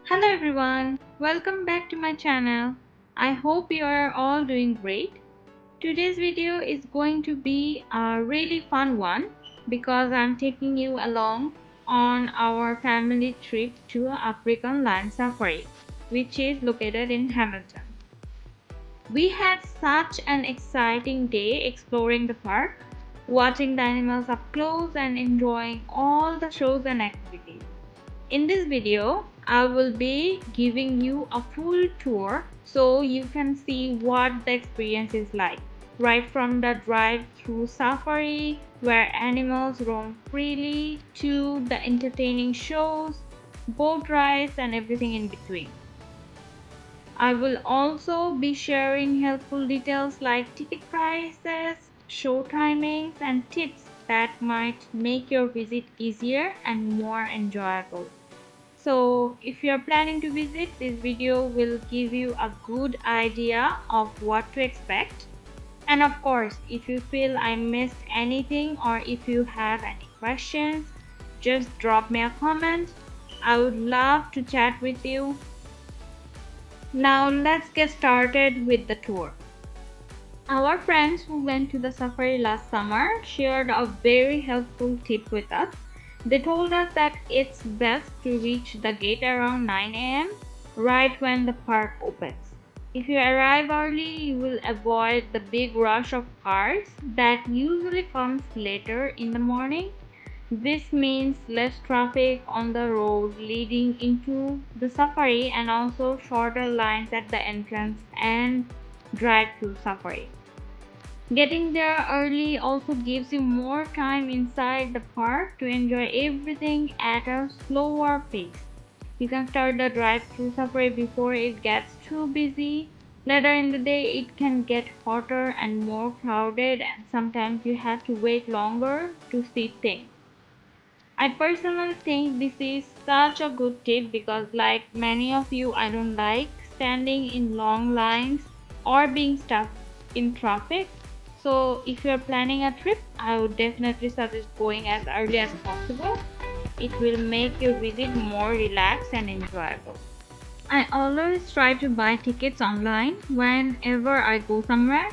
Hello everyone, welcome back to my channel. I hope you are all doing great. Today's video is going to be a really fun one because I'm taking you along on our family trip to African Land Safari, which is located in Hamilton. We had such an exciting day exploring the park, watching the animals up close and enjoying all the shows and activities. In this video, I will be giving you a full tour so you can see what the experience is like. Right from the drive-through safari where animals roam freely to the entertaining shows, boat rides and everything in between. I will also be sharing helpful details like ticket prices, show timings and tips that might make your visit easier and more enjoyable. So if you're planning to visit, this video will give you a good idea of what to expect. And of course, if you feel I missed anything or if you have any questions, just drop me a comment. I would love to chat with you. Now let's get started with the tour. Our friends who went to the safari last summer shared a very helpful tip with us. They told us that it's best to reach the gate around 9 a.m. right when the park opens. If you arrive early, you will avoid the big rush of cars that usually comes later in the morning. This means less traffic on the road leading into the safari and also shorter lines at the entrance and drive-through safari. Getting there early also gives you more time inside the park to enjoy everything at a slower pace. You can start the drive-through safari before it gets too busy. Later in the day, it can get hotter and more crowded, and sometimes you have to wait longer to see things. I personally think this is such a good tip because, like many of you, I don't like standing in long lines or being stuck in traffic. So, if you're planning a trip, I would definitely suggest going as early as possible. It will make your visit more relaxed and enjoyable. I always try to buy tickets online whenever I go somewhere.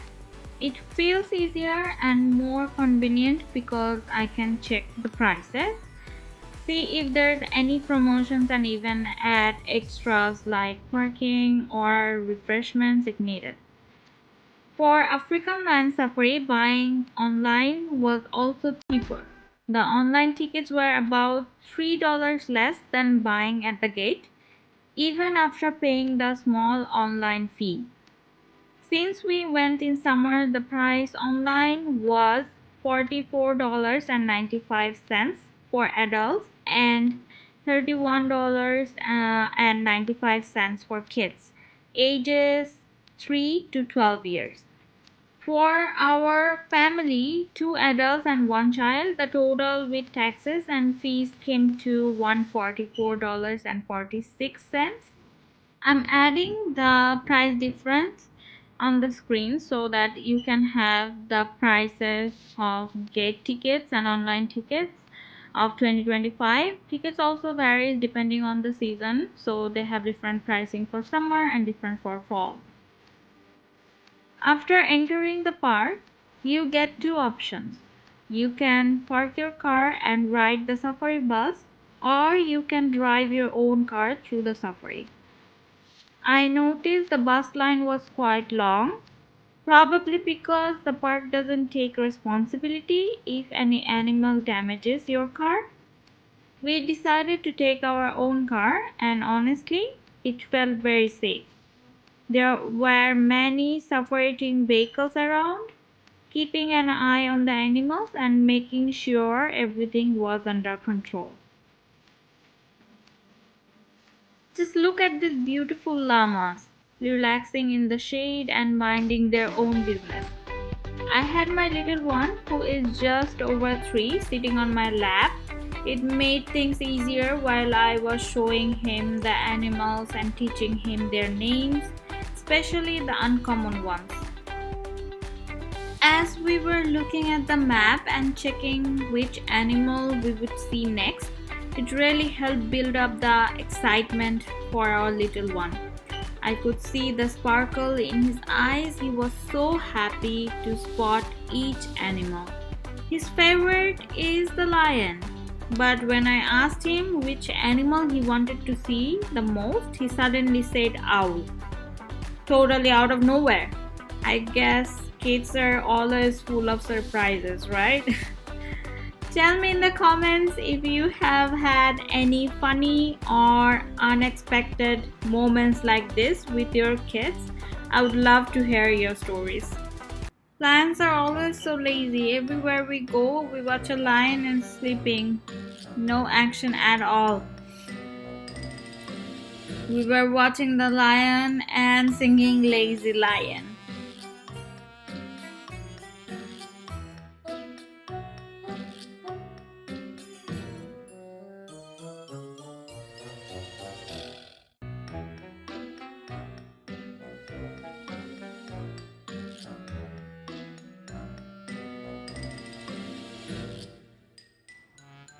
It feels easier and more convenient because I can check the prices, see if there's any promotions and even add extras like parking or refreshments if needed. For African Land Safari, buying online was also cheaper. The online tickets were about $3 less than buying at the gate, even after paying the small online fee. Since we went in summer, the price online was $44.95 for adults and $31.95 for kids ages 3 to 12 years. For our family, two adults and one child, the total with taxes and fees came to $144.46. I'm adding the price difference on the screen so that you can have the prices of gate tickets and online tickets of 2025. Tickets also varies depending on the season, so they have different pricing for summer and different for fall. After entering the park, you get two options. You can park your car and ride the safari bus, or you can drive your own car through the safari. I noticed the bus line was quite long, probably because the park doesn't take responsibility if any animal damages your car. We decided to take our own car, and honestly, it felt very safe. There were many suffocating vehicles around, keeping an eye on the animals and making sure everything was under control. Just look at these beautiful llamas, relaxing in the shade and minding their own business. I had my little one, who is just over 3, sitting on my lap. It made things easier while I was showing him the animals and teaching him their names, especially the uncommon ones. As we were looking at the map and checking which animal we would see next, It really helped build up the excitement for our little one. I could see the sparkle in his eyes. He was so happy to spot each animal. His favorite is the lion. But when I asked him which animal he wanted to see the most, he suddenly said owl. Totally out of nowhere. I guess kids are always full of surprises, right? Tell me in the comments if you have had any funny or unexpected moments like this with your kids. I would love to hear your stories. Lions are always so lazy. Everywhere we go, we watch a lion and sleeping. No action at all. We were watching the lion and singing Lazy Lion.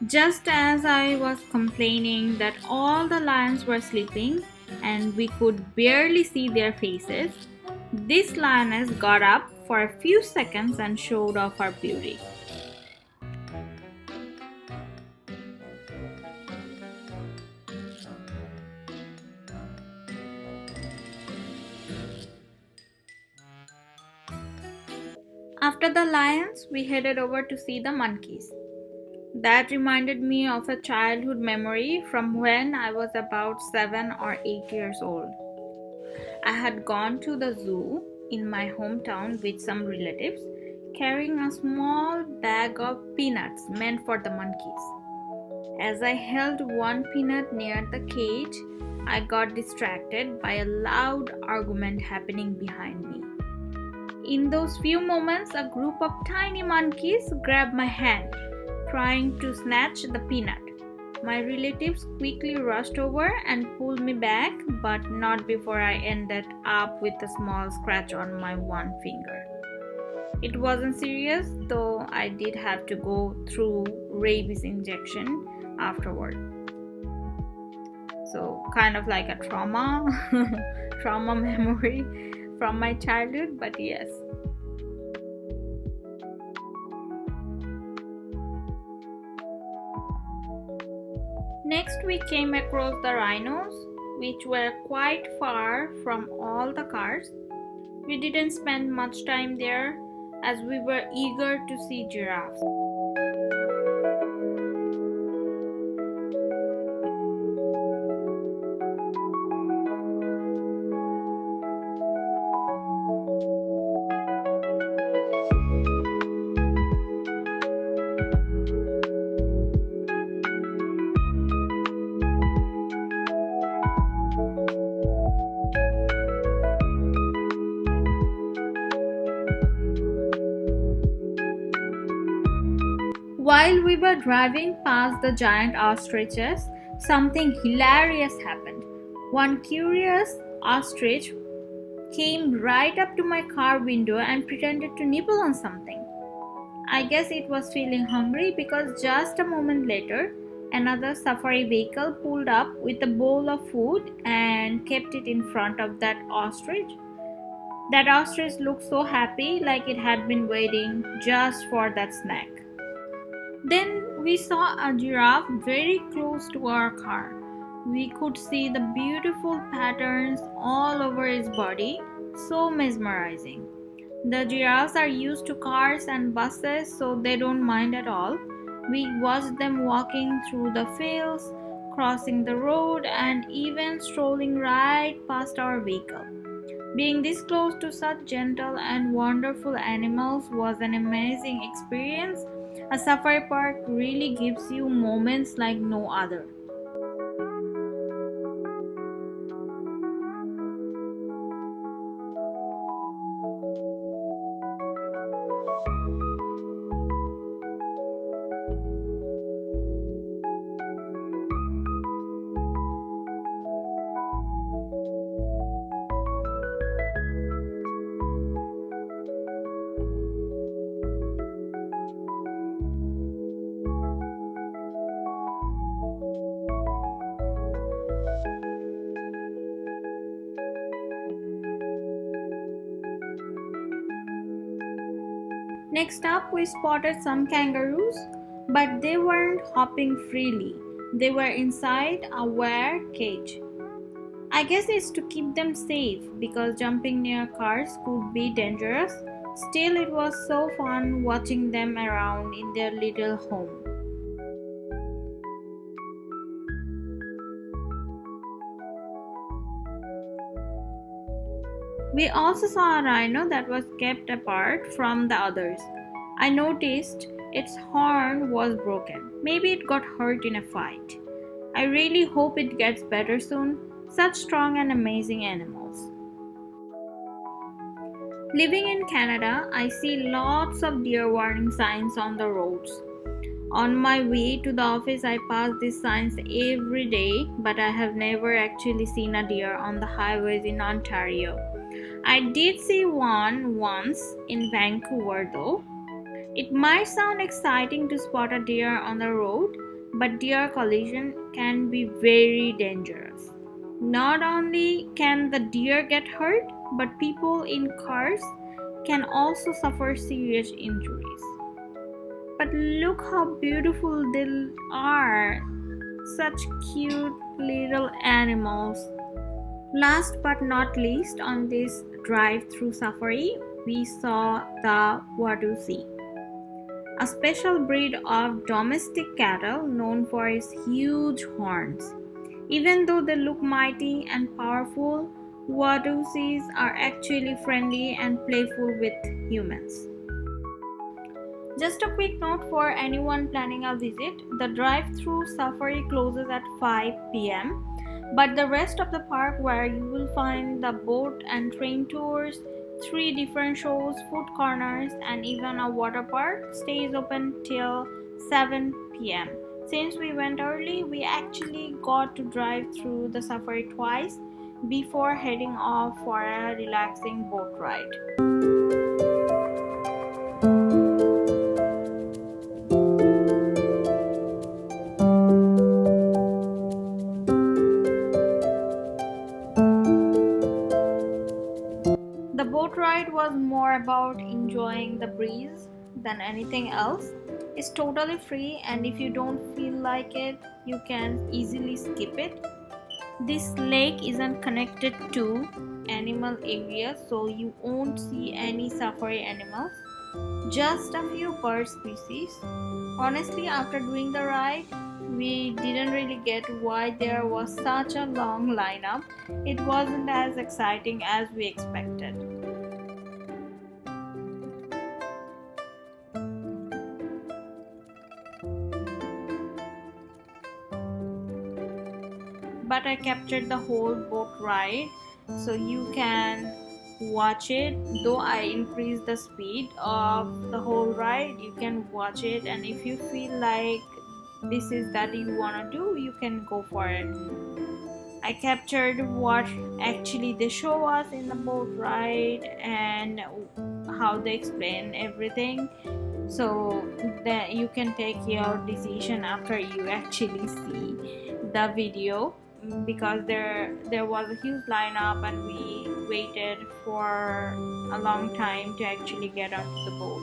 Just as I was complaining that all the lions were sleeping and we could barely see their faces, this lioness got up for a few seconds and showed off her beauty. After the lions, we headed over to see the monkeys. That reminded me of a childhood memory from when I was about 7 or 8 years old. I had gone to the zoo in my hometown with some relatives, carrying a small bag of peanuts meant for the monkeys. As I held one peanut near the cage, I got distracted by a loud argument happening behind me. In those few moments, a group of tiny monkeys grabbed my hand, trying to snatch the peanut. My relatives quickly rushed over and pulled me back, but not before I ended up with a small scratch on my one finger. It wasn't serious, though I did have to go through rabies injection afterward. So kind of like a trauma memory from my childhood, but yes. Next, we came across the rhinos, which were quite far from all the cars. We didn't spend much time there as we were eager to see giraffes. While we were driving past the giant ostriches, something hilarious happened. One curious ostrich came right up to my car window and pretended to nibble on something. I guess it was feeling hungry because just a moment later, another safari vehicle pulled up with a bowl of food and kept it in front of that ostrich. That ostrich looked so happy, like it had been waiting just for that snack. Then we saw a giraffe very close to our car. We could see the beautiful patterns all over its body, so mesmerizing. The giraffes are used to cars and buses, so they don't mind at all. We watched them walking through the fields, crossing the road, and even strolling right past our vehicle. Being this close to such gentle and wonderful animals was an amazing experience. A safari park really gives you moments like no other. Next up, we spotted some kangaroos, but they weren't hopping freely. They were inside a wire cage. I guess it's to keep them safe because jumping near cars could be dangerous. Still, it was so fun watching them around in their little home. We also saw a rhino that was kept apart from the others. I noticed its horn was broken. Maybe it got hurt in a fight. I really hope it gets better soon. Such strong and amazing animals. Living in Canada, I see lots of deer warning signs on the roads. On my way to the office, I pass these signs every day, but I have never actually seen a deer on the highways in Ontario. I did see one once in Vancouver though. It might sound exciting to spot a deer on the road, but deer collision can be very dangerous. Not only can the deer get hurt, but people in cars can also suffer serious injuries. But look how beautiful they are! Such cute little animals. Last but not least, on this drive-through safari, we saw the Wadusi, a special breed of domestic cattle known for its huge horns. Even though they look mighty and powerful, Wadusis are actually friendly and playful with humans. Just a quick note for anyone planning a visit, the drive-through safari closes at 5 p.m. But the rest of the park, where you will find the boat and train tours, 3 different shows, food corners, and even a water park, stays open till 7 p.m. Since we went early, we actually got to drive through the safari twice before heading off for a relaxing boat ride. The boat ride was more about enjoying the breeze than anything else. It's totally free, and if you don't feel like it, you can easily skip it. This lake isn't connected to animal areas, so you won't see any safari animals, just a few bird species. Honestly, after doing the ride, we didn't really get why there was such a long lineup. It wasn't as exciting as we expected. But I captured the whole boat ride so you can watch it. Though I increased the speed of the whole ride, you can watch it, and if you feel like this is that you want to do, you can go for it. I captured what actually they show us in the boat ride and how they explain everything, so that you can take your decision after you actually see the video, because there was a huge lineup and we waited for a long time to actually get onto the boat.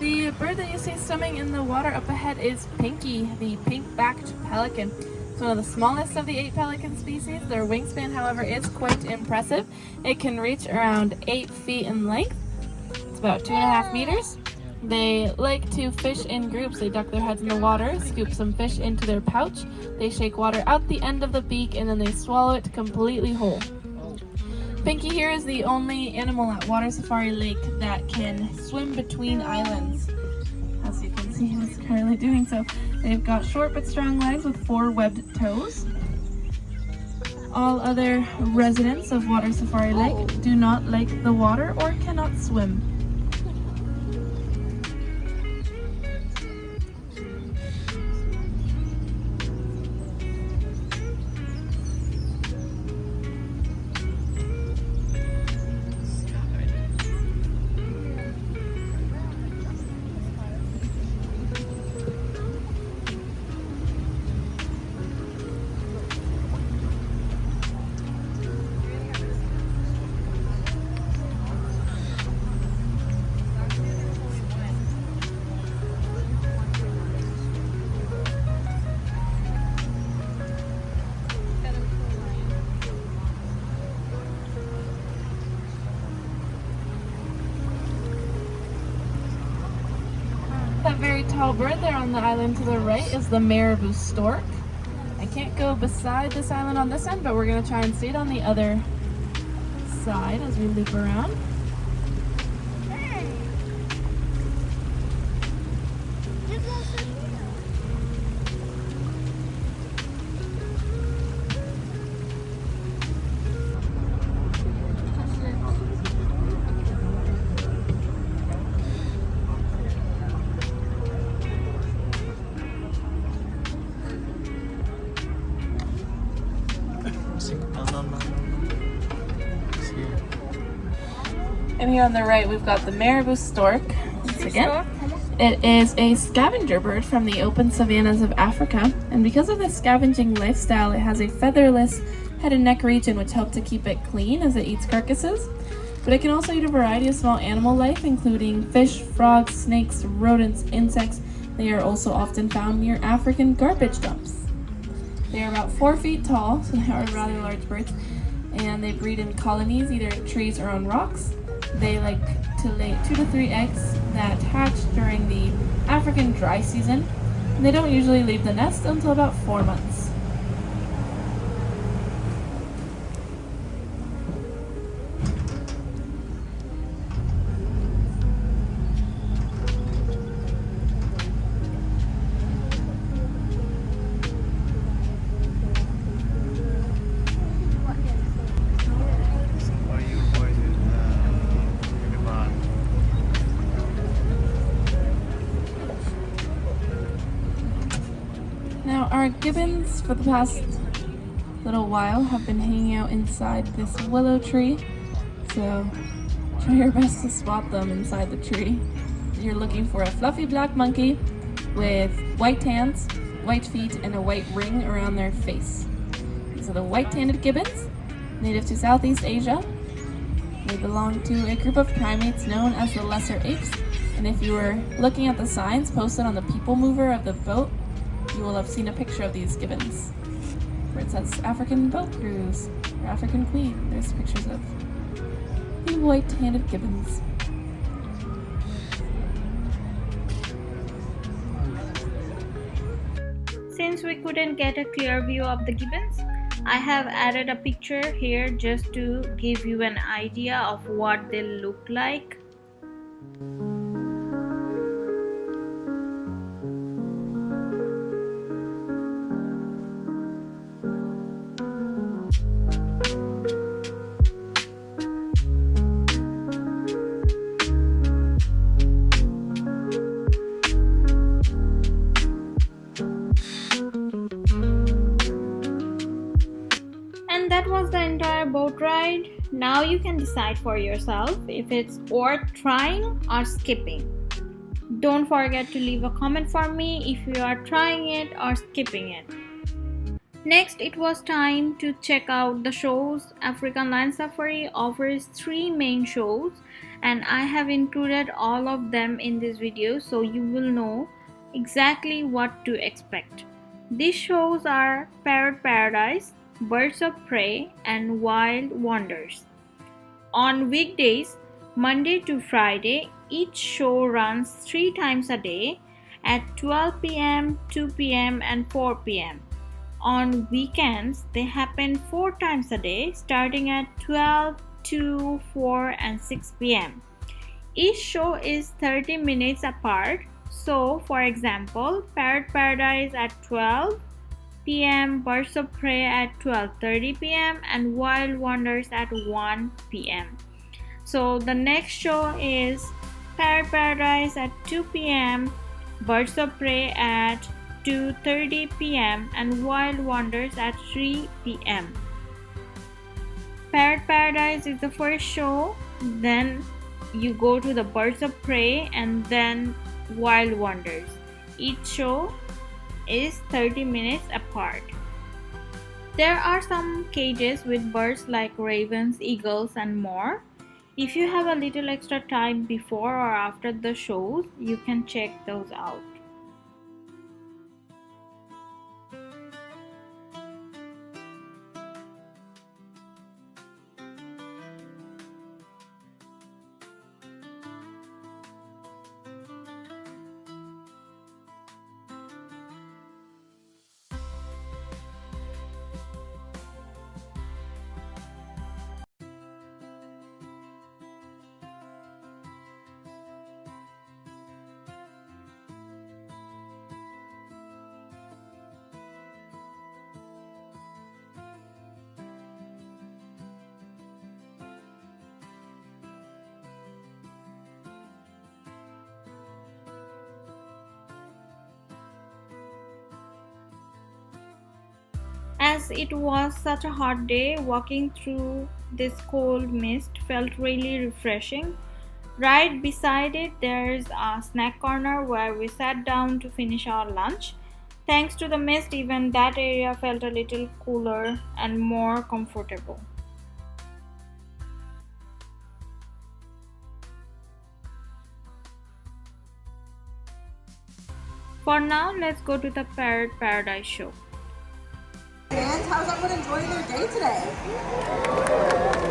The bird that you see swimming in the water up ahead is Pinky, the pink-backed pelican. It's one of the smallest of the 8 pelican species. Their wingspan, however, is quite impressive. It can reach around 8 feet in length. It's about 2.5 meters. They like to fish in groups. They duck their heads in the water, scoop some fish into their pouch. They shake water out the end of the beak, and then they swallow it completely whole. Pinky here is the only animal at Water Safari Lake that can swim between islands. As you can see, he's currently doing so. They've got short but strong legs with 4 webbed toes. All other residents of Water Safari Lake do not like the water or cannot swim. tall bird there on the island to the right is the marabou stork. I can't go beside this island on this end, but we're going to try and see it on the other side as we loop around. And here on the right, we've got the marabou stork. Once again, it is a scavenger bird from the open savannas of Africa. And because of this scavenging lifestyle, it has a featherless head and neck region which help to keep it clean as it eats carcasses. But it can also eat a variety of small animal life, including fish, frogs, snakes, rodents, insects. They are also often found near African garbage dumps. They are about 4 feet tall, so they are rather large birds. And they breed in colonies, either in trees or on rocks. They like to lay 2 to 3 eggs that hatch during the African dry season, and they don't usually leave the nest until about 4 months. Now, our gibbons for the past little while have been hanging out inside this willow tree, so try your best to spot them inside the tree. You're looking for a fluffy black monkey with white hands, white feet, and a white ring around their face. These are the white-handed gibbons, native to Southeast Asia. They belong to a group of primates known as the lesser apes, and if you were looking at the signs posted on the people mover of the boat, you will have seen a picture of these gibbons where it says African boat cruise or African queen. There's pictures of the white-handed gibbons. Since we couldn't get a clear view of the gibbons, I have added a picture here just to give you an idea of what they look like. And that was the entire boat ride. Now you can decide for yourself if it's worth trying or skipping. Don't forget to leave a comment for me if you are trying it or skipping it. Next, it was time to check out the shows. African Lion Safari offers 3 main shows, and I have included all of them in this video so you will know exactly what to expect. These shows are Parrot Paradise, Birds of Prey, and Wild Wonders. On weekdays, Monday to Friday, each show runs 3 times a day at 12 p.m., 2 p.m., and 4 p.m. On weekends, they happen 4 times a day, starting at 12, 2, 4, and 6 p.m. Each show is 30 minutes apart. So, for example, Parrot Paradise at 12 p.m., Birds of Prey at 12:30 p.m., and Wild Wonders at 1 p.m. So, the next show is Parrot Paradise at 2 p.m., Birds of Prey at 2:30 p.m. and Wild Wonders at 3 p.m. Parrot Paradise is the first show, then you go to the Birds of Prey and then Wild Wonders. Each show is 30 minutes apart. There are some cages with birds like ravens, eagles, and more. If you have a little extra time before or after the shows, you can check those out. As it was such a hot day, walking through this cold mist felt really refreshing. Right beside it, there's a snack corner where we sat down to finish our lunch. Thanks to the mist, even that area felt a little cooler and more comfortable. For now, let's go to the Parrot Paradise show. And how's everyone enjoying their day today?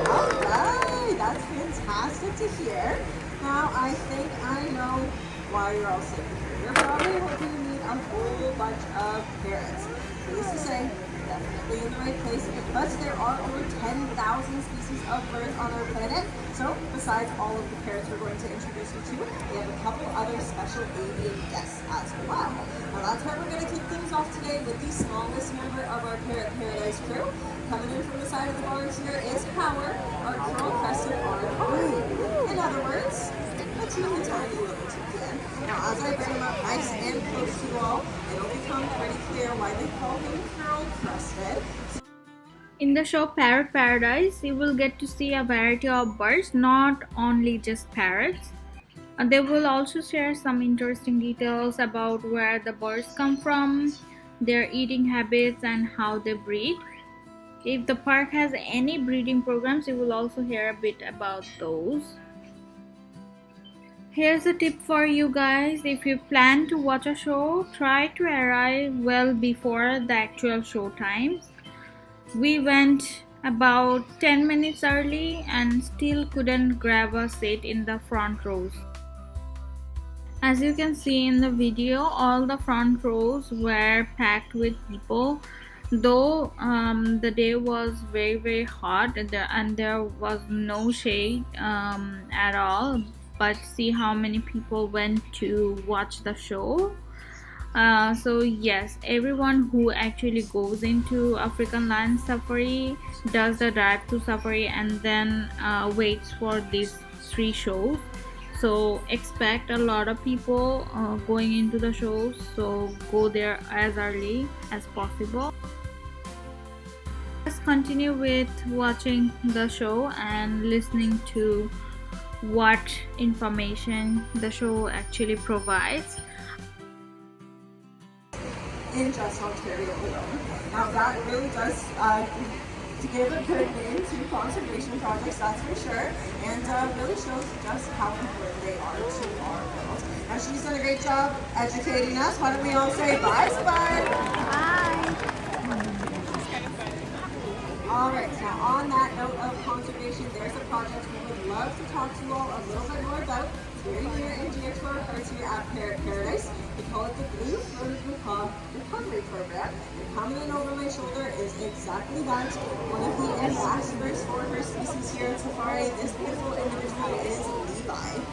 Alright, that's fantastic to hear. Now, I think I know why you're all sitting here. You're probably hoping to meet a whole bunch of parrots. Needless to say, you're definitely in the right place because there are over 10,000 species of birds on our planet. So, besides all of the parrots we're going to introduce you to, we have a couple other special avian guests as well. Now, that's why we're going to kick things off today with the smallest member of our Parrot Paradise crew. Coming in from the side of the bars here is Power, our curl-crested orange pine. In other words, a teeny tiny little toucan. Now, as I bring him up nice and close to you all, it'll become pretty clear why they call him curl-crested. In the show Parrot Paradise, you will get to see a variety of birds, not only just parrots. They will also share some interesting details about where the birds come from, their eating habits, and how they breed. If the park has any breeding programs, you will also hear a bit about those. Here's a tip for you guys. If you plan to watch a show, try to arrive well before the actual show times. We went about 10 minutes early and still couldn't grab a seat in the front rows. As you can see in the video, all the front rows were packed with people. Though the day was very hot and there was no shade at all, but see how many people went to watch the show. So yes, everyone who actually goes into African Land Safari does the drive-through safari and then waits for these 3 shows. So expect a lot of people going into the shows, so go there as early as possible. Let's continue with watching the show and listening to what information the show actually provides. In just Ontario alone. Now that really does give a good name to conservation projects, that's for sure, and really shows just how important they are to our world. Now she's done a great job educating us. Why don't we all say bye, Spy? Bye! Alright, now on that note of conservation, there's a project we would love to talk to you all a little bit more about. It's very near and dear to our hearts here at Parrot Paradise. We call it the Blue Throated Macaw Recovery Program. And coming in over my shoulder is exactly that. One of the ambassadors for her species here at Safari. This beautiful individual is Levi.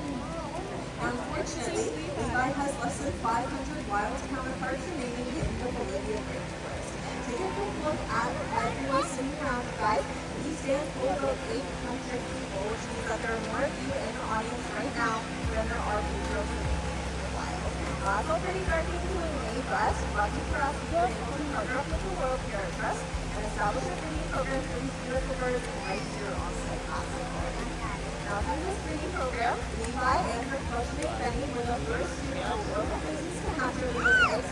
Unfortunately, Levi has less than 500 wild counterparts remaining in the Bolivian rainforest. Take a quick look at everyone sitting around you guys. We stand for about 800 people, which means that there are more of you in the audience right now than there are people in the wild. It's already starting to illuminate, but lucky for us, we are able to partner up with the World Parrot Trust and establish a breeding program for these beautiful birds right here on site at Safari. Now, through this breeding program, Levi and her coachmate Benny were the first to world business to hatch their little eggs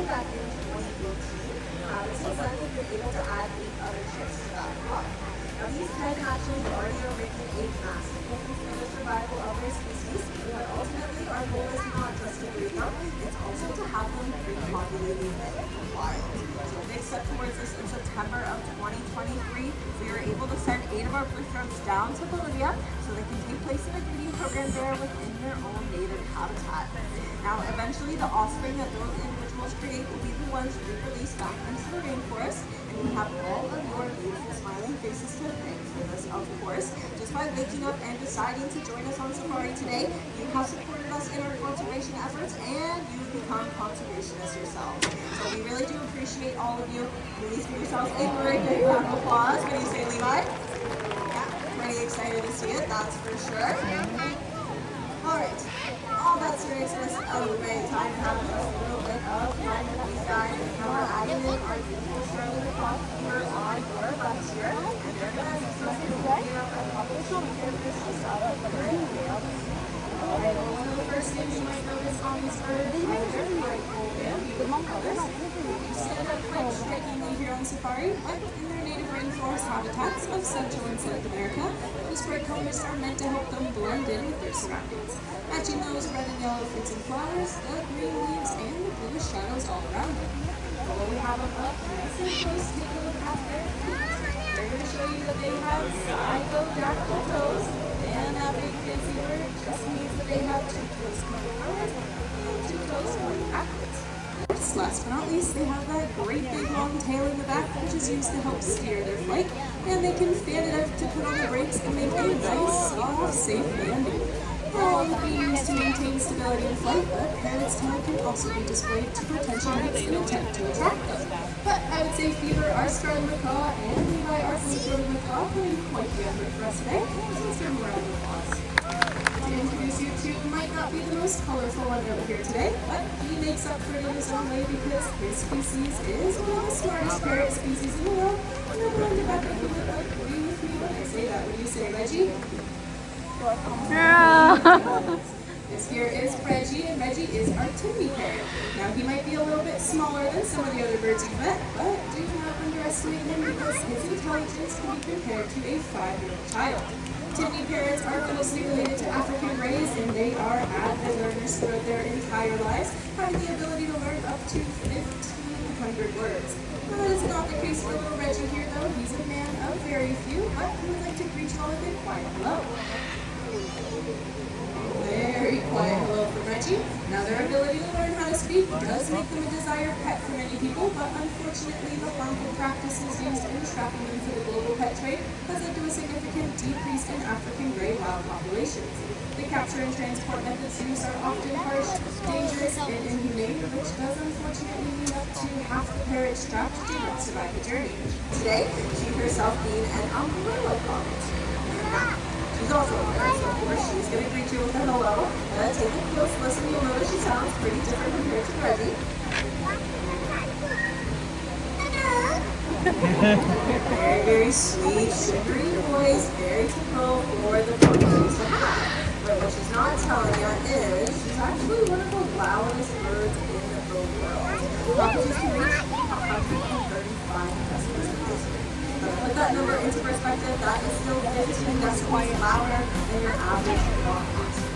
back in 2018. Since then, we've been able to add 8 other chicks to that flock. Now, these 10 hatchlings already are making a massive difference in the survival of their species, but ultimately our goal is not just to breed them, it's also to have them repopulating the wild. So a big step towards this in September of 2023, we were able to send 8 of our blue-throats down to Bolivia so they can take place in a breeding program there within their own native habitat. Now, eventually, the offspring that those individuals create will be the ones re-released back into the rainforest, and we have all of your beautiful smiling faces to thank for this, of course. Just by waking up and deciding to join us on Safari today, you have supported us in our conservation efforts, and you've become conservationists yourselves. So we really do appreciate all of you. Please give yourselves a very big round of applause. What do you say, Levi? Yeah, pretty excited to see it, that's for sure. Alright, all that seriousness out of the way, time to have just a little bit of fun with these guys. Now we're adding in our beautiful Sterling Macaw first thing you might notice on these birds are their bright gold and beautiful colors. They stand out quite strikingly here on safari, but in their native rainforest habitats of Central and South America, these bright colors are meant to help them blend in with their surroundings, matching those red and yellow fruits and flowers, the green leaves, and the bluish shadows all around them. But when we have them up nice and close, take a look at their feet. They're going to show you that they have psychodactyl toes, and that big fancy word just means that they have two toes going forward and two toes going backwards. Last but not least, they have that great big long tail in the back, which is used to help steer their flight, and they can fan it out to put on the brakes and make a nice, soft, safe landing. All can be used to maintain stability in flight, but parrot's tail can also be displayed to potential mates in an attempt to attract them. But I would say Fever, our starling macaw, and Levi, our full-throated macaw, put in quite the effort for us today. So let's give them a round of applause. To introduce you to might not be the most colorful one out here today, but he makes up for it in his own way because his species is one of the smartest parrot species in the world. And I'm going to bet that he would agree with me when I say that. What do you say, Reggie? This here is Reggie, and Reggie is our Timmy parrot. Now he might be a little bit smaller than some of the other birds you've met, but do not underestimate him because his intelligence can be compared to a 5-year-old child. Timmy parrots are closely related to African greys, and they are avid learners throughout their entire lives, having the ability to learn up to 1,500 words. Now, that is not the case for little Reggie here, though. He's a man of very few, but he would like to greet you all with a quiet hello. Very quiet hello from Reggie. Now, their ability to learn how to speak does make them a desired pet for many people, but unfortunately, the harmful practices used in trapping them for the global pet trade has led to a significant decrease in African grey wild populations. The capture and transport methods used are often harsh, dangerous, and inhumane, which does unfortunately lead up to half the parrots trapped do not survive the journey. Today, she herself being an umbrella comet. She's also a parrot, so of course she's going to greet you with a hello. Take a close listen, you'll notice she sounds pretty different compared to Reggie. Very, very sweet, sugary voice, very typical for the voice she used to have. But what she's not telling you is she's actually one of the loudest birds in the world. Cockatoos can reach 135 decibels per decibel. Put that number into perspective, that is still 15 decibels louder than your average cockatoo.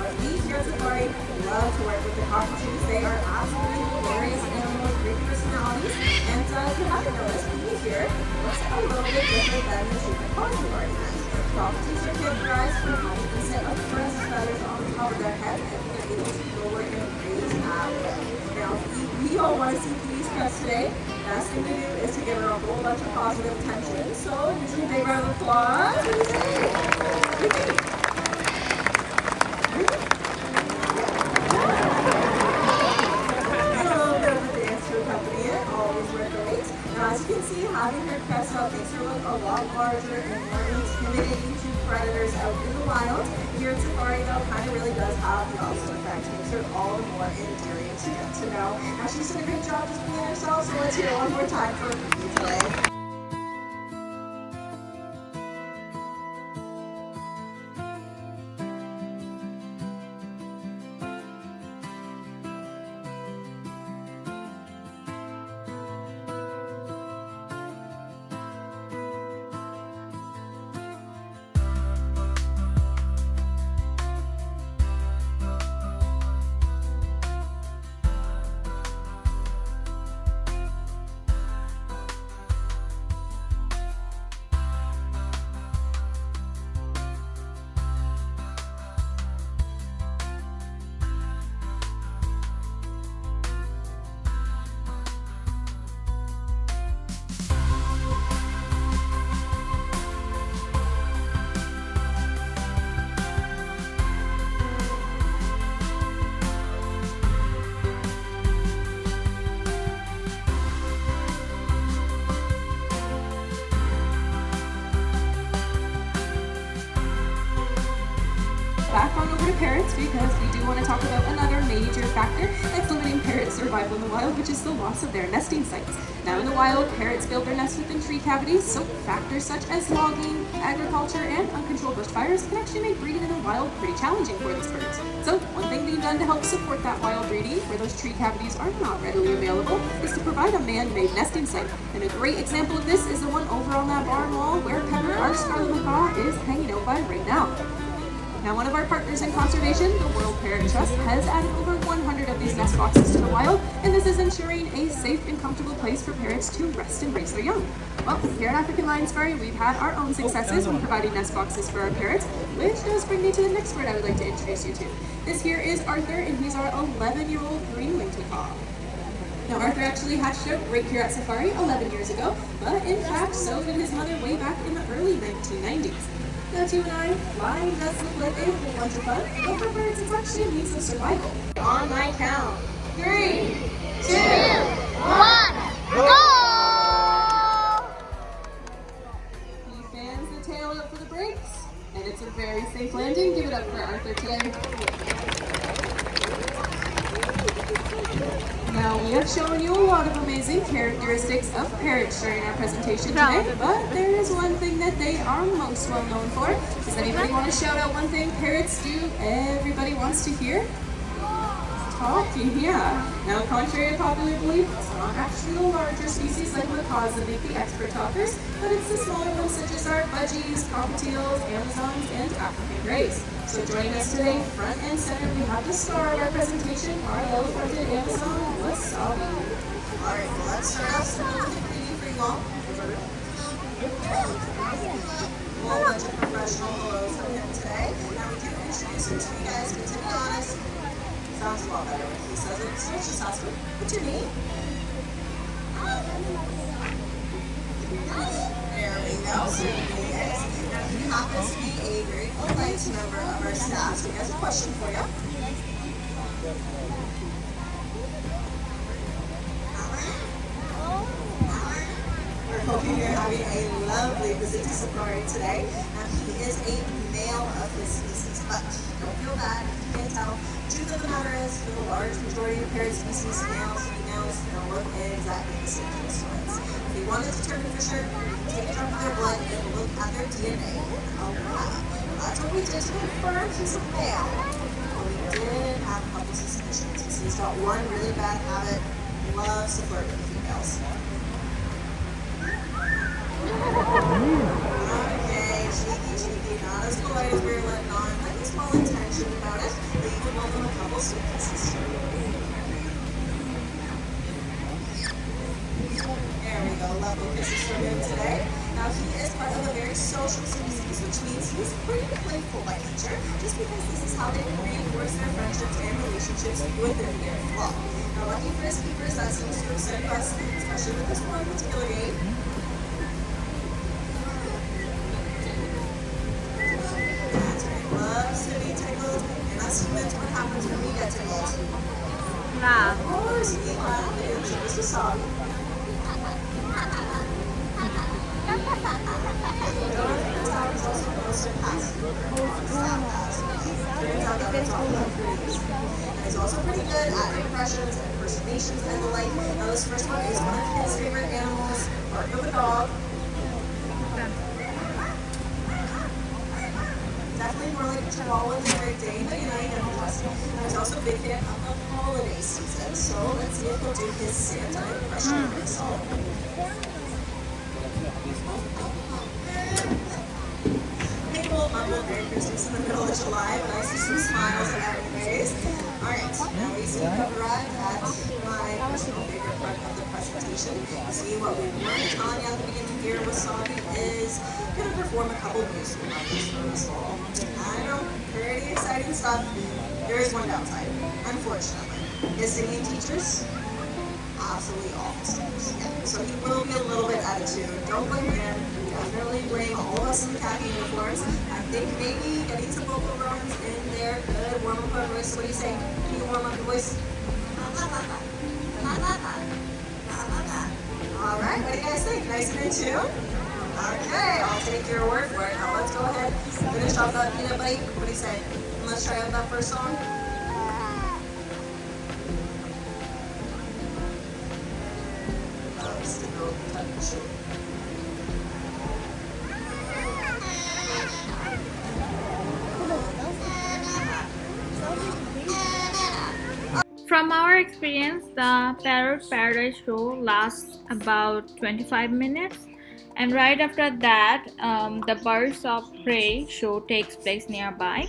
But we here at Safari love to work with the cockatoos. They are absolutely hilarious animals with great personalities. And if you haven't noticed, we here looks a little bit different than the treatment ponds we've already had. Cockatoos are characterized for having a set of crest feathers on the top of their head, and they're able to lower and raise at will. Now, we all want to see these crests today. Best thing to do is to give her a whole bunch of positive attention. So, just a big round of applause. What do you say? And a little bit of a dance to accompany it, always worth the wait. Now, as you can see, having her crest out makes her look a lot larger and more intimidating to predators out in the wild. Here at Safari, though, kind of really does have the opposite effect. It makes her all the more endearing to get to know. Now, she's done a great job just being herself, so let's hear it one more time for you today. back on over to parrots because we do want to talk about another major factor that's limiting parrots' survival in the wild, which is the loss of their nesting sites. Now in the wild, parrots build their nests within tree cavities, so factors such as logging, agriculture, and uncontrolled bushfires can actually make breeding in the wild pretty challenging for these birds. So one thing being done to help support that wild breeding, where those tree cavities are not readily available, is to provide a man-made nesting site. And a great example of this is the one over on that barn wall where Pepper, our scarlet macaw, is hanging out by right now. Now, one of our partners in conservation, the World Parrot Trust, has added over 100 of these nest boxes to the wild, and this is ensuring a safe and comfortable place for parrots to rest and raise their young. Well, here at African Lion Safari, we've had our own successes when providing nest boxes for our parrots, which does bring me to the next bird I would like to introduce you to. This here is Arthur, and he's our 11-year-old green-winged macaw. Now, Arthur actually hatched out right here at Safari 11 years ago, but in fact, so did his mother way back in the early 1990s. Now, to you and I, flying does look like a whole bunch of fun, but for birds, it's actually a means of survival. On my count, 3, 2, 1, go! He fans the tail out for the brakes, and it's a very safe landing. Give it up for Arthur today. Now, we have shown you a lot of amazing characteristics of parrots during our presentation today, but there is one thing that they are most well known for. Does anybody want to shout out one thing parrots do everybody wants to hear? Talking, yeah. Now, contrary to popular belief, it's not actually the larger species like macaws that make the expert talkers, but it's the smaller ones such as our budgies, cockatiels, Amazons, and African greys. So joining us today, front and center, we have the star of our presentation, our yellow-fronted Amazon, Wasabi. Alright, well, let's start off with a preview for you all. A whole bunch of professional hellos from him today. Now, we do introduce him to you guys, but to be honest, sounds a lot better when he says it, so let's just ask him, what's your name? There we go, so now he happens to be a very polite member of our staff, so he has a question for you. We're hoping you're having a lovely visit to Safari today. Now he is a male of his species, but don't feel bad if you can't tell. Truth of the matter is, for the large majority of parrot species, males, females, don't look exactly the same as twins. If you want to determine for sure, take a drop of their blood and look at their DNA. Alright, that's what we did to confirm he's a male. But we did have a couple suspicions. So he's got one really bad habit, loves to flirt with females. Okay, cheeky, not as polite as we were letting on, but he's well intentioned about it. But you can welcome a couple sweet kisses. There we go, lovely kisses from him today. Now he is part of a very social species, which means he's pretty playful by nature, just because this is how they can reinforce their friendships and relationships with their peer as well. Now lucky for his keepers, that seems to have served us, especially with this one particular game. Loves to be tickled, and us humans, what happens when we get tickled? Laugh. Of course, we laugh, and so does the song. Jonathan Tower is also most passive on staff task. Turns out that it's all about pretty. And he's also pretty good at impressions and impersonations and the like. Now this first one is one of his favorite animals, Bark of a dog. Definitely more like a chihuahua than a Great Dane, but you know, you never trust him. And he's also a big fan of the holiday season, so let's see if he'll do his Santa impression for us all. People mumble Merry Christmas in the middle of July, but I see some smiles on every face. Alright, now we seem to have arrived at my personal favorite part of the presentation. See, what we weren't telling you at the beginning here, Wasabi is going to perform a couple musical numbers for us all. I know, pretty exciting stuff. There is one downside, unfortunately. His singing teachers, absolutely awful singers. Yeah. So he will be a little bit out of tune. Don't blame him. Definitely blame all of us in the khaki uniforms. I think maybe getting some vocal runs in there could warm up our voice. What do you say? Can you warm up your voice? Alright, what do you guys think? Nice and in tune? Okay, I'll take your word for it. Now let's go ahead and finish finish off that peanut bite. What do you say? Let's try out that first song. From our experience, the Parrot Paradise show lasts about 25 minutes, and right after that, the Birds of Prey show takes place nearby.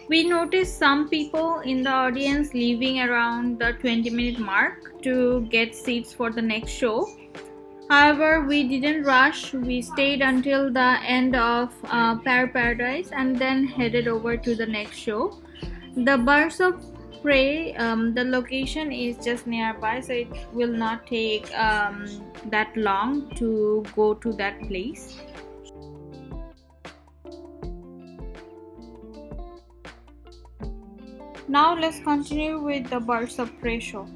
We noticed some people in the audience leaving around the 20-minute mark to get seats for the next show. However, we didn't rush. We stayed until the end of Parrot Paradise and then headed over to the next show. The Birds of Prey, the location is just nearby, so it will not take that long to go to that place. Now let's continue with the Birds of Prey show.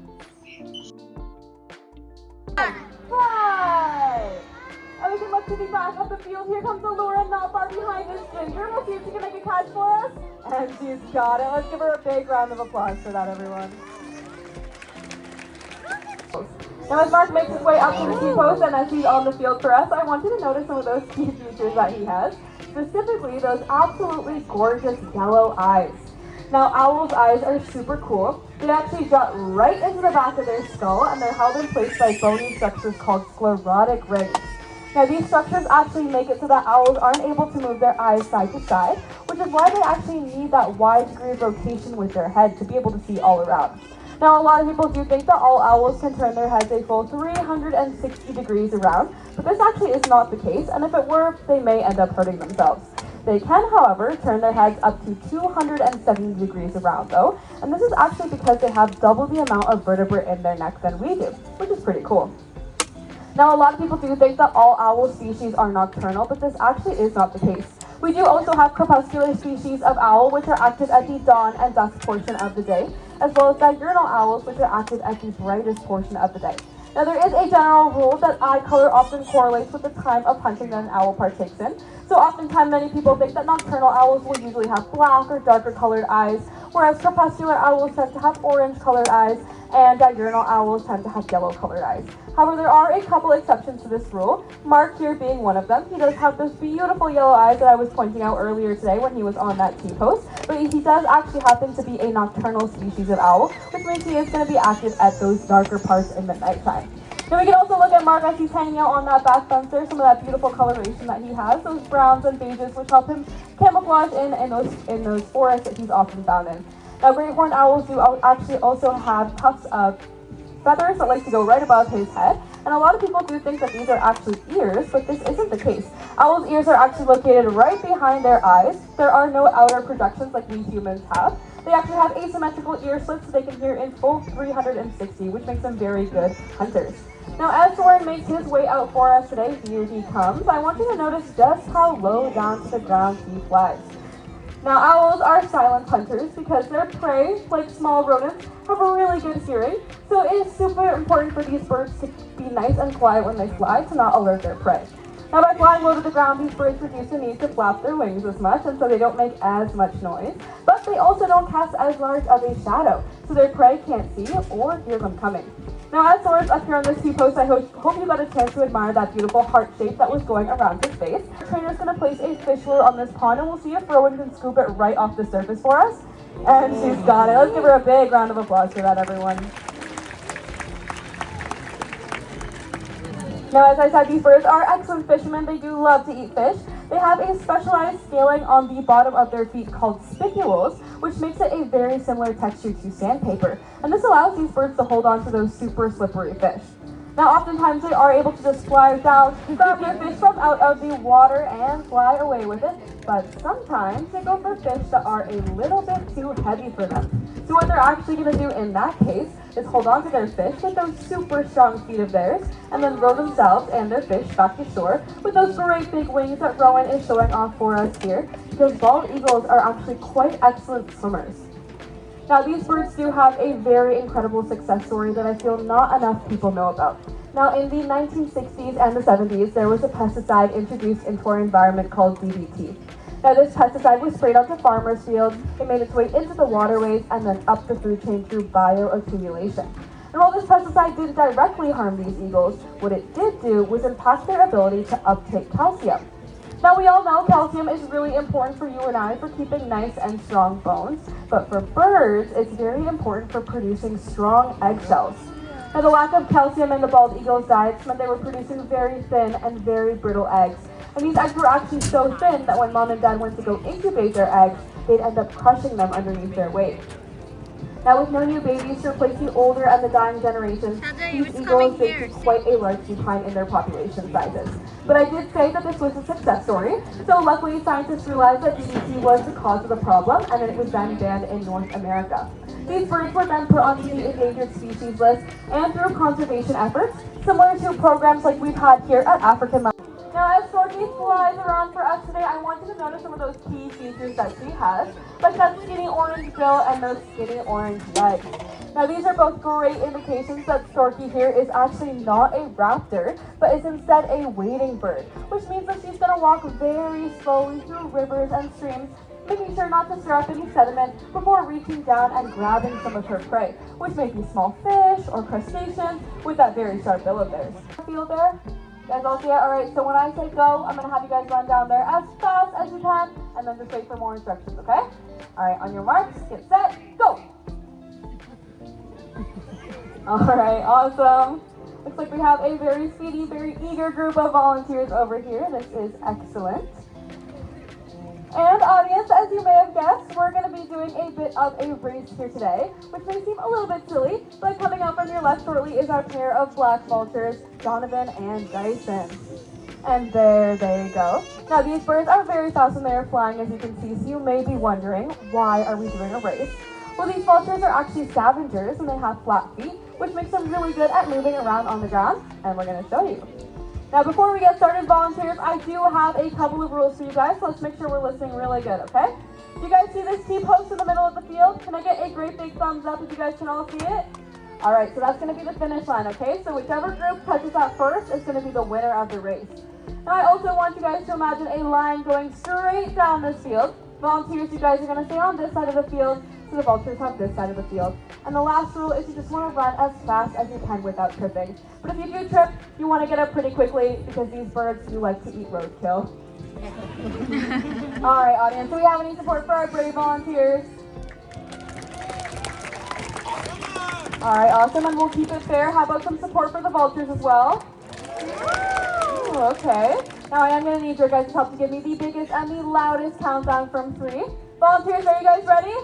Hi! And we can look to the back of the field. Here comes Allura, not far behind is Ginger. We'll see if she can make a catch for us. And she's got it. Let's give her a big round of applause for that, everyone. Now as Mark makes his way up to the tee post and as he's on the field for us, I want you to notice some of those key features that he has. Specifically, those absolutely gorgeous yellow eyes. Now, owls' eyes are super cool. They actually jut right into the back of their skull, and they're held in place by bony structures called sclerotic rings. Now, these structures actually make it so that owls aren't able to move their eyes side to side, which is why they actually need that wide degree of rotation with their head to be able to see all around. Now, a lot of people do think that all owls can turn their heads a full 360 degrees around, but this actually is not the case, and if it were, they may end up hurting themselves. They can, however, turn their heads up to 270 degrees around, though, and this is actually because they have double the amount of vertebrae in their neck than we do, which is pretty cool. Now, a lot of people do think that all owl species are nocturnal, but this actually is not the case. We do also have crepuscular species of owl, which are active at the dawn and dusk portion of the day, as well as diurnal owls, which are active at the brightest portion of the day. Now, there is a general rule that eye color often correlates with the time of hunting that an owl partakes in. So oftentimes many people think that nocturnal owls will usually have black or darker colored eyes, whereas crepuscular owls tend to have orange colored eyes, and diurnal owls tend to have yellow colored eyes. However, there are a couple exceptions to this rule, Mark here being one of them. He does have those beautiful yellow eyes that I was pointing out earlier today when he was on that tee post, but he does actually happen to be a nocturnal species of owl, which means he is going to be active at those darker parts in the nighttime. Now we can also look at Mark as he's hanging out on that back fence there, some of that beautiful coloration that he has, those browns and beiges which help him camouflage in those forests that he's often found in. Now great horned owls do actually also have tufts of feathers that like to go right above his head, and a lot of people do think that these are actually ears, but this isn't the case. Owls' ears are actually located right behind their eyes. There are no outer projections like we humans have. They actually have asymmetrical ear slits so they can hear in full 360, which makes them very good hunters. Now, as Soren makes his way out for us today, here he comes, I want you to notice just how low down to the ground he flies. Now, owls are silent hunters because their prey, like small rodents, have a really good hearing, so it is super important for these birds to be nice and quiet when they fly to not alert their prey. Now, by flying low to the ground, these birds reduce the need to flap their wings as much, and so they don't make as much noise, but they also don't cast as large of a shadow, so their prey can't see or hear them coming. Now, as Soren's up here on this tee post, I hope you got a chance to admire that beautiful heart shape that was going around his face. The trainer's going to place a fish lure on this pond, and we'll see if Rowan can scoop it right off the surface for us. And she's got it. Let's give her a big round of applause for that, everyone. Now, as I said, these birds are excellent fishermen. They do love to eat fish. They have a specialized scaling on the bottom of their feet called spicules, which makes it a very similar texture to sandpaper. And this allows these birds to hold on to those super slippery fish. Now, oftentimes they are able to just fly down, grab their fish from out of the water and fly away with it. But sometimes they go for fish that are a little bit too heavy for them. So what they're actually going to do in that case is hold on to their fish with those super strong feet of theirs, and then row themselves and their fish back to shore with those great big wings that Rowan is showing off for us here, because bald eagles are actually quite excellent swimmers. Now, these birds do have a very incredible success story that I feel not enough people know about. Now, in the 1960s and the 70s, there was a pesticide introduced into our environment called DDT. Now this pesticide was sprayed onto farmers' fields, it made its way into the waterways, and then up the food chain through bioaccumulation. And while this pesticide didn't directly harm these eagles, what it did do was impact their ability to uptake calcium. Now we all know calcium is really important for you and I for keeping nice and strong bones, but for birds, it's very important for producing strong eggshells. Now the lack of calcium in the bald eagles' diets meant they were producing very thin and very brittle eggs. And these eggs were actually so thin that when mom and dad went to go incubate their eggs, they'd end up crushing them underneath their weight. Now with no new babies to replace the older and the dying generations, these eagles did see quite a large decline in their population sizes. But I did say that this was a success story, so luckily scientists realized that DDT was the cause of the problem, and then it was then banned in North America. These birds were then put onto the endangered species list, and through conservation efforts, similar to programs like we've had here at African Mountain. Now, as Storky flies around for us today, I want you to notice some of those key features that she has, like that skinny orange bill and those skinny orange legs. Now, these are both great indications that Storky here is actually not a raptor, but is instead a wading bird, which means that she's going to walk very slowly through rivers and streams, making sure not to stir up any sediment before reaching down and grabbing some of her prey, which may be small fish or crustaceans with that very sharp bill of theirs. Feel there? You guys all see it? Alright, so when I say go, I'm going to have you guys run down there as fast as you can, and then just wait for more instructions, okay? Alright, on your marks, get set, go! Alright, awesome. Looks like we have a very speedy, very eager group of volunteers over here. This is excellent. And audience, as you may have guessed, we're going to be doing a bit of a race here today, which may seem a little bit silly, but coming up on your left shortly is our pair of black vultures, Donovan and Dyson. And there they go. Now these birds are very fast when they are flying, as you can see, so you may be wondering, why are we doing a race? Well, these vultures are actually scavengers and they have flat feet, which makes them really good at moving around on the ground, and we're going to show you. Now before we get started, volunteers, I do have a couple of rules for you guys, so let's make sure we're listening really good, okay? Do you guys see this T-post in the middle of the field? Can I get a great big thumbs up if you guys can all see it? Alright, so that's going to be the finish line, okay? So whichever group touches that first is going to be the winner of the race. Now I also want you guys to imagine a line going straight down this field. Volunteers, you guys are going to stay on this side of the field, so the vultures have this side of the field. And the last rule is you just want to run as fast as you can without tripping. But if you do trip, you want to get up pretty quickly because these birds do like to eat roadkill. Alright, audience, do we have any support for our brave volunteers? Alright, awesome, and we'll keep it fair. How about some support for the vultures as well? Ooh, okay. Now I am going to need your guys' help to give me the biggest and the loudest countdown from 3. Volunteers, are you guys ready?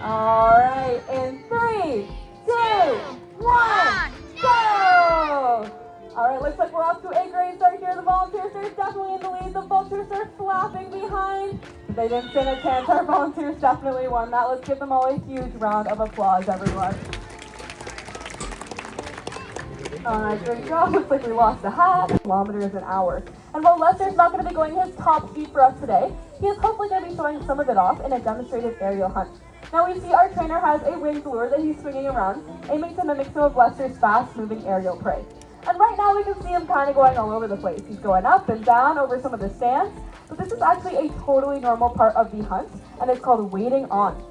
Alright, in 3, 2, 1, go! Alright, looks like we're off to a great start here. The volunteers are definitely in the lead. The vultures are flapping behind. They didn't stand a chance. Our volunteers definitely won that. Let's give them all a huge round of applause, everyone. Alright, great job. Looks like we lost a half kilometers an hour. And while Lester's not going to be going his top speed for us today, he is hopefully going to be showing some of it off in a demonstrated aerial hunt. Now we see our trainer has a winged lure that he's swinging around, aiming to mimic some of Lester's fast-moving aerial prey. And right now we can see him kind of going all over the place. He's going up and down over some of the stands, but this is actually a totally normal part of the hunt, and it's called wading on.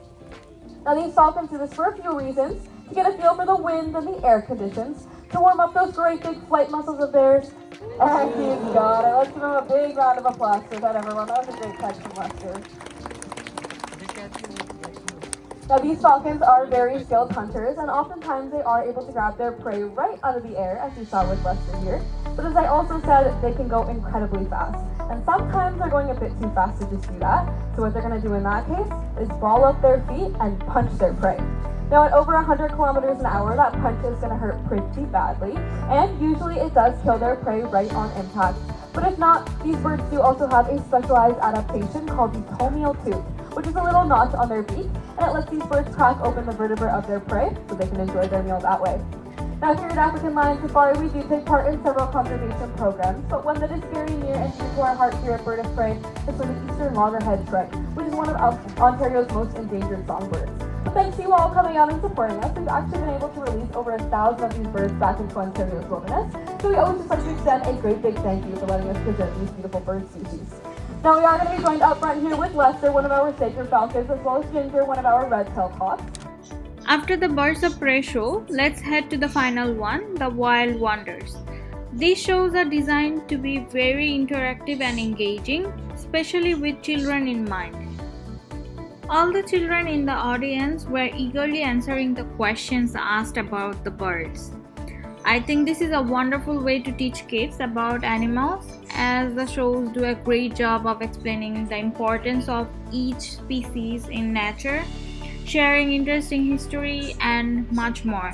Now these falcons do this for a few reasons: to get a feel for the wind and the air conditions, to warm up those great big flight muscles of theirs, and he's got it. Let's give him a big round of applause for that, everyone. That was a great catch from Lester. Now these falcons are very skilled hunters, and oftentimes they are able to grab their prey right out of the air, as you saw with Lester here. But as I also said, they can go incredibly fast. And sometimes they're going a bit too fast to just do that. So what they're going to do in that case is ball up their feet and punch their prey. Now at over 100 kilometers an hour, that punch is going to hurt pretty badly. And usually it does kill their prey right on impact. But if not, these birds do also have a specialized adaptation called the tomial tooth, which is a little notch on their beak, and it lets these birds crack open the vertebrae of their prey so they can enjoy their meal that way. Now here at African Lion Safari, we do take part in several conservation programs, but one that is very near and dear to our heart here at Bird of Prey is for the eastern loggerhead shrike, which is one of Ontario's most endangered songbirds. But thanks to you all coming out and supporting us, we've actually been able to release over 1,000 of these birds back into Ontario's wilderness, so we always just like to extend a great big thank you for letting us preserve these beautiful bird species. Now we are going to be joined up front here with Lester, one of our sacred falcons, as well as Ginger, one of our red-tailed hawks. After the Birds of Prey show, let's head to the final one, the Wild Wonders. These shows are designed to be very interactive and engaging, especially with children in mind. All the children in the audience were eagerly answering the questions asked about the birds. I think this is a wonderful way to teach kids about animals, as the shows do a great job of explaining the importance of each species in nature, sharing interesting history, and much more.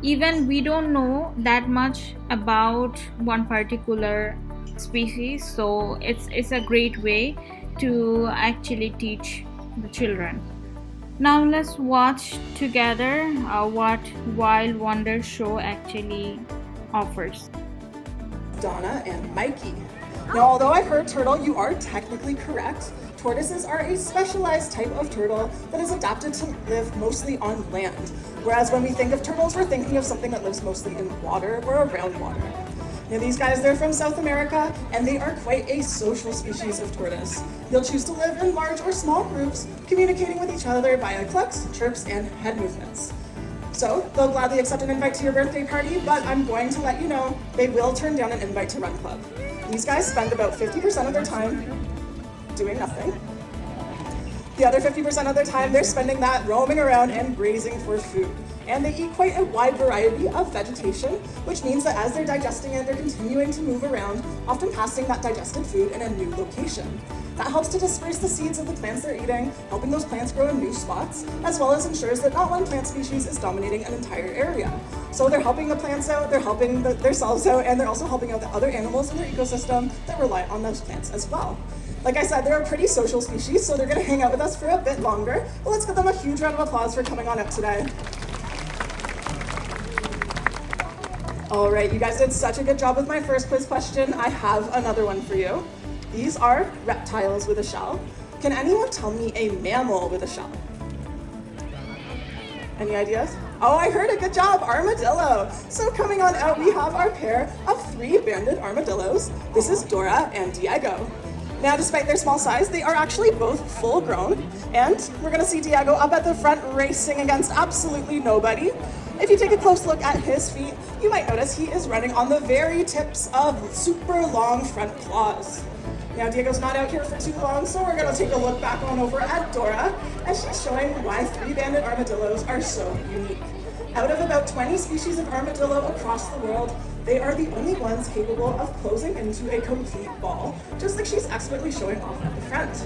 Even we don't know that much about one particular species, so it's a great way to actually teach the children. Now let's watch together what Wild Wonder show actually offers. Donna and Mikey. Now, although I heard turtle, you are technically correct. Tortoises are a specialized type of turtle that is adapted to live mostly on land. Whereas when we think of turtles, we're thinking of something that lives mostly in water or around water. Now these guys, they're from South America, and they are quite a social species of tortoise. They'll choose to live in large or small groups, communicating with each other via clucks, chirps, and head movements. So they'll gladly accept an invite to your birthday party, but I'm going to let you know they will turn down an invite to Run Club. These guys spend about 50% of their time doing nothing. The other 50% of their time, they're spending that roaming around and grazing for food. And they eat quite a wide variety of vegetation, which means that as they're digesting it, they're continuing to move around, often passing that digested food in a new location. That helps to disperse the seeds of the plants they're eating, helping those plants grow in new spots, as well as ensures that not one plant species is dominating an entire area. So they're helping the plants out, they're helping themselves out, and they're also helping out the other animals in their ecosystem that rely on those plants as well. Like I said, they're a pretty social species, so they're gonna hang out with us for a bit longer. But let's give them a huge round of applause for coming on up today. All right, you guys did such a good job with my first quiz question. I have another one for you. These are reptiles with a shell. Can anyone tell me a mammal with a shell? Any ideas? Oh, I heard it, good job, armadillo. So coming on out, we have our pair of 3 banded armadillos. This is Dora and Diego. Now, despite their small size, they are actually both full grown, and we're gonna see Diego up at the front racing against absolutely nobody. If you take a close look at his feet, you might notice he is running on the very tips of super long front claws. Now, Diego's not out here for too long, so we're gonna take a look back on over at Dora, as she's showing why 3-banded armadillos are so unique. Out of about 20 species of armadillo across the world, they are the only ones capable of closing into a complete ball, just like she's expertly showing off at the front.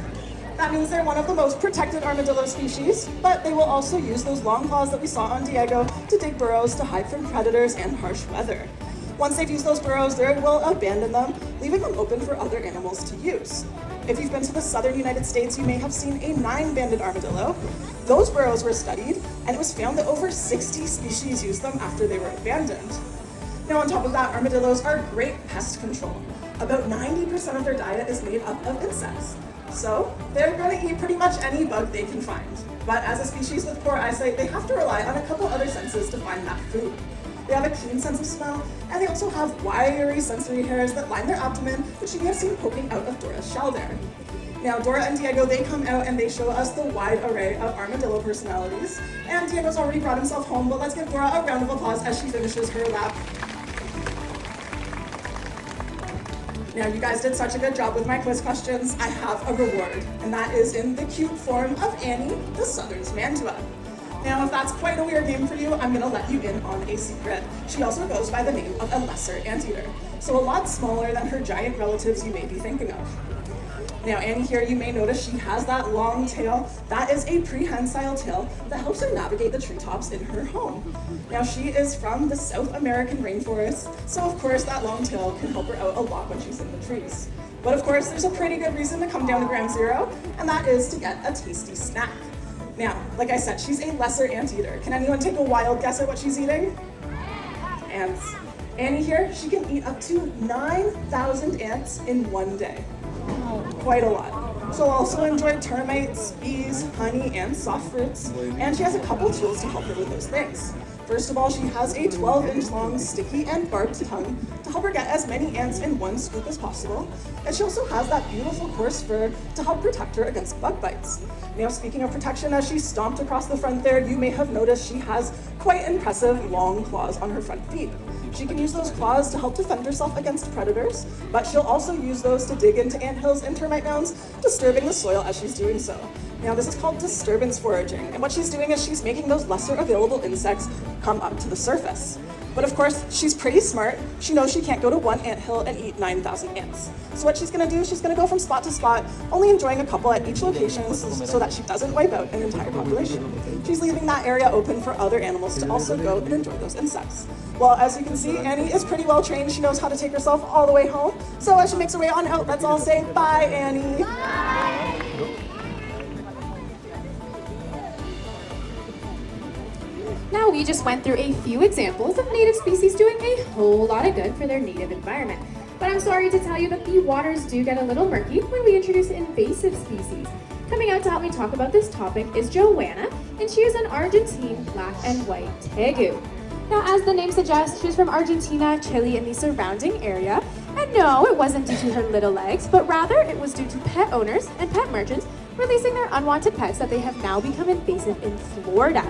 That means they're one of the most protected armadillo species, but they will also use those long claws that we saw on Diego to dig burrows to hide from predators and harsh weather. Once they've used those burrows, they will abandon them, leaving them open for other animals to use. If you've been to the southern United States, you may have seen a 9-banded armadillo. Those burrows were studied, and it was found that over 60 species used them after they were abandoned. Now, on top of that, armadillos are great pest control. About 90% of their diet is made up of insects. So they're going to eat pretty much any bug they can find. But as a species with poor eyesight, they have to rely on a couple other senses to find that food. They have a keen sense of smell, and they also have wiry sensory hairs that line their abdomen, which you may have seen poking out of Dora's shell there. Now, Dora and Diego, they come out and they show us the wide array of armadillo personalities. And Diego's already brought himself home, but let's give Dora a round of applause as she finishes her lap. Now, you guys did such a good job with my quiz questions. I have a reward, and that is in the cute form of Annie, the Southern Mantua. Now, if that's quite a weird name for you, I'm gonna let you in on a secret. She also goes by the name of a lesser anteater, so a lot smaller than her giant relatives you may be thinking of. Now, Annie here, you may notice she has that long tail. That is a prehensile tail that helps her navigate the treetops in her home. Now, she is from the South American rainforest, so of course that long tail can help her out a lot when she's in the trees. But of course, there's a pretty good reason to come down to Ground Zero, and that is to get a tasty snack. Now, like I said, she's a lesser anteater. Can anyone take a wild guess at what she's eating? Ants. Annie here, she can eat up to 9,000 ants in one day. Quite a lot. She'll also enjoy termites, bees, honey, and soft fruits, and she has a couple tools to help her with those things. First of all, she has a 12-inch long sticky and barbed tongue to to help her get as many ants in one scoop as possible. And she also has that beautiful coarse fur to help protect her against bug bites. Now, speaking of protection, as she stomped across the front there, you may have noticed she has quite impressive long claws on her front feet. She can use those claws to help defend herself against predators, but she'll also use those to dig into anthills and termite mounds, disturbing the soil as she's doing so. Now, this is called disturbance foraging, and what she's doing is she's making those lesser available insects come up to the surface. But of course, she's pretty smart. She knows she can't go to one anthill and eat 9,000 ants. So what she's gonna do is she's gonna go from spot to spot, only enjoying a couple at each location so that she doesn't wipe out an entire population. She's leaving that area open for other animals to also go and enjoy those insects. Well, as you can see, Annie is pretty well trained. She knows how to take herself all the way home. So as she makes her way on out, let's all say bye, Annie. Now we just went through a few examples of native species doing a whole lot of good for their native environment. But I'm sorry to tell you that the waters do get a little murky when we introduce invasive species. Coming out to help me talk about this topic is Joanna, and she is an Argentine black and white tegu. Now, as the name suggests, she's from Argentina, Chile, and the surrounding area. And no, it wasn't due to her little legs, but rather it was due to pet owners and pet merchants releasing their unwanted pets that they have now become invasive in Florida.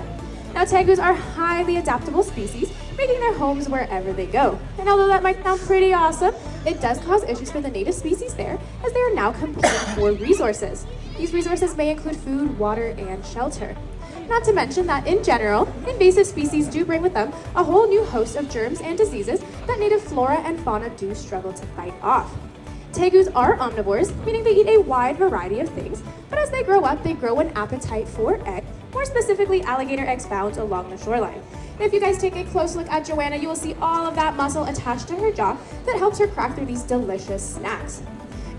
Now, tegus are highly adaptable species, making their homes wherever they go. And although that might sound pretty awesome, it does cause issues for the native species there, as they are now competing for resources. These resources may include food, water, and shelter. Not to mention that, in general, invasive species do bring with them a whole new host of germs and diseases that native flora and fauna do struggle to fight off. Tegus are omnivores, meaning they eat a wide variety of things, but as they grow up, they grow an appetite for eggs, more specifically alligator eggs found along the shoreline. And if you guys take a close look at Joanna, you will see all of that muscle attached to her jaw that helps her crack through these delicious snacks.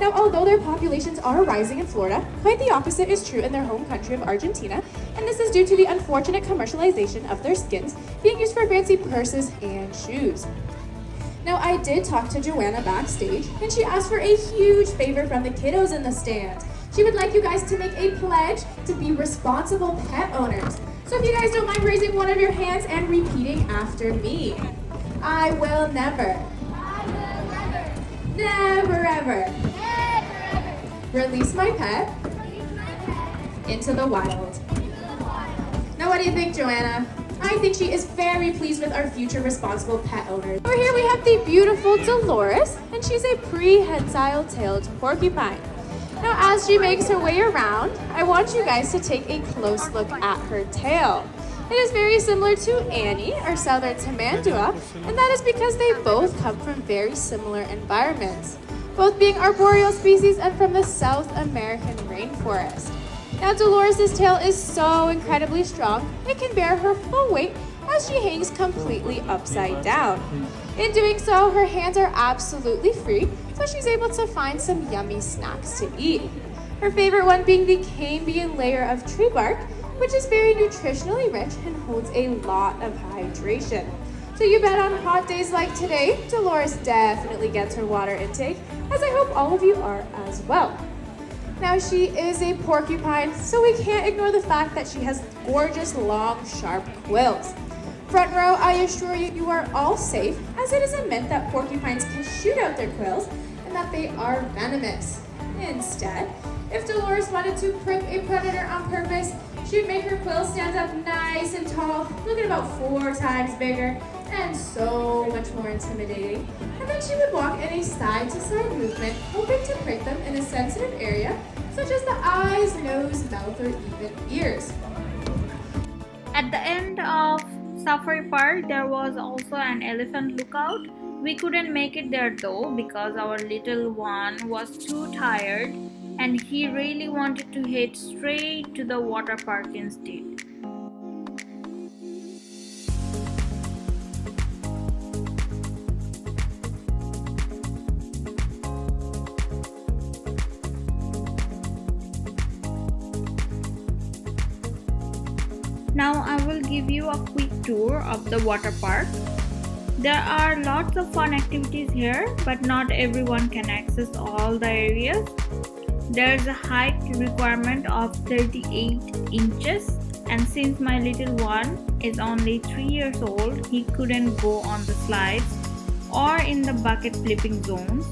Now, although their populations are rising in Florida, quite the opposite is true in their home country of Argentina, and this is due to the unfortunate commercialization of their skins being used for fancy purses and shoes. Now, I did talk to Joanna backstage, and she asked for a huge favor from the kiddos in the stands. She would like you guys to make a pledge to be responsible pet owners. So if you guys don't mind raising one of your hands and repeating after me. I will never, never ever release my pet into the wild. Now, what do you think, Joanna? I think she is very pleased with our future responsible pet owners. Over here we have the beautiful Dolores, and she's a prehensile-tailed porcupine. Now, as she makes her way around, I want you guys to take a close look at her tail. It is very similar to Annie, or southern tamandua, and that is because they both come from very similar environments, both being arboreal species and from the South American rainforest. Now, Dolores' tail is so incredibly strong, it can bear her full weight as she hangs completely upside down. In doing so, her hands are absolutely free, so she's able to find some yummy snacks to eat. Her favorite one being the cambium layer of tree bark, which is very nutritionally rich and holds a lot of hydration. So you bet on hot days like today, Dolores definitely gets her water intake, as I hope all of you are as well. Now, she is a porcupine, so we can't ignore the fact that she has gorgeous, long, sharp quills. Front row, I assure you, you are all safe, as it is a myth that porcupines can shoot out their quills and that they are venomous. Instead, if Dolores wanted to prick a predator on purpose, she'd make her quills stand up nice and tall, looking about 4 times bigger, and so much more intimidating. And then she would walk in a side-to-side movement, hoping to prick them in a sensitive area, such as the eyes, nose, mouth, or even ears. At the end of Safari Park, there was also an elephant lookout. We couldn't make it there though because our little one was too tired and he really wanted to head straight to the water park instead. Now I will give you a quick tour of the water park. There are lots of fun activities here, but not everyone can access all the areas. There is a height requirement of 38 inches, and since my little one is only 3 years old, he couldn't go on the slides. or in the bucket flipping zones.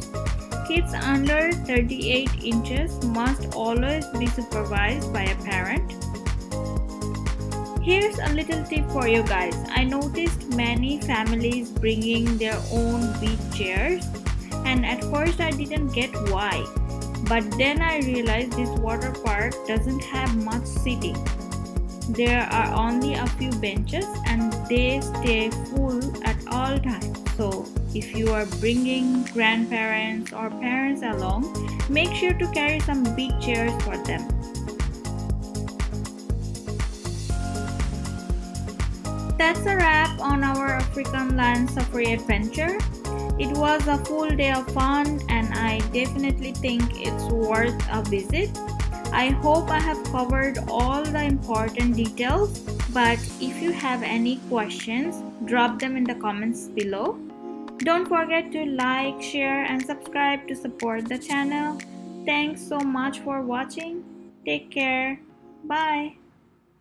Kids under 38 inches must always be supervised by a parent. Here's a little tip for you guys. I noticed many families bringing their own beach chairs, and at first I didn't get why. But then I realized this water park doesn't have much seating. There are only a few benches and they stay full at all times. So if you are bringing grandparents or parents along, make sure to carry some big chairs for them. That's a wrap on our African land safari adventure. It was a full day of fun and I definitely think it's worth a visit. I hope I have covered all the important details, but if you have any questions, drop them in the comments below. Don't forget to like, share and subscribe to support the channel. Thanks so much for watching. Take care. Bye.